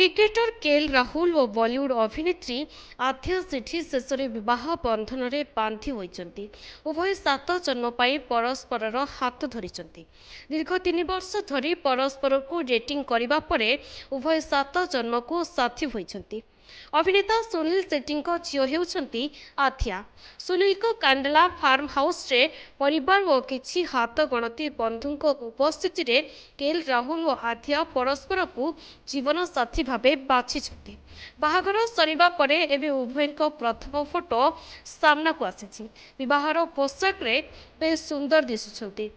Cricketer KL Rahul और बॉलीवुड अभिनेत्री आथ्या सेठी शेष विवाह बंधन में बांधि होती। उभय 7 जन्म पर परस्पर हाथ धरी दीर्घ 3 वर्ष धरी परस्पर को डेटिंग करने पर उभय 7 जन्म को साथी होती। अभिनेता सुनील शेट्टी झील होती आथ्या। सुनील को कांडला फार्म हाउस रे परिवार और किसी हाथ गणती बंधु उपस्थित रे केएल राहुल और आथ्या परस्पर को जीवन साथी भावे बाछिଛନ୍ତି। बाहागर सरिबा परे एबे उभय प्रथम फोटो सामना को आसी। विवाहर पोशाक रे बेस सुंदर दिशुଛନ୍ତି।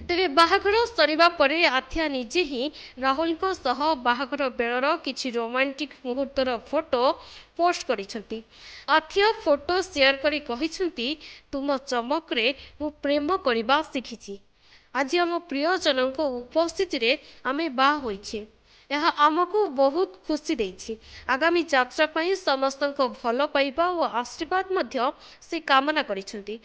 तेरे बाहागर सरिबा परे आथ्या निजे ही राहुल को सह बाहागर बेलर किछि रोमांटिक मुहूर्तर फोटो पोस्ट करिसेंती। आथ्या फोटो शेयर करी कहिसेंती, तुम चमक रे मु प्रेम करबा सिखिछि। आज आम प्रियजन उपस्थिति रे आमे बा होइछे। यह आमको बहुत खुशी देछि। आगामी यात्रा पई समस्त भल पाइबा और आशीर्वाद मध्य से कामना करिसेंती।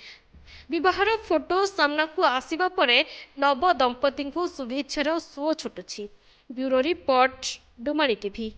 विवाहर फोटो सामना को आसिबा परे नव दंपति को शुभेच्छार सुओ छुटुछि। ब्यूरो रिपोर्ट, डुमारी टीवी।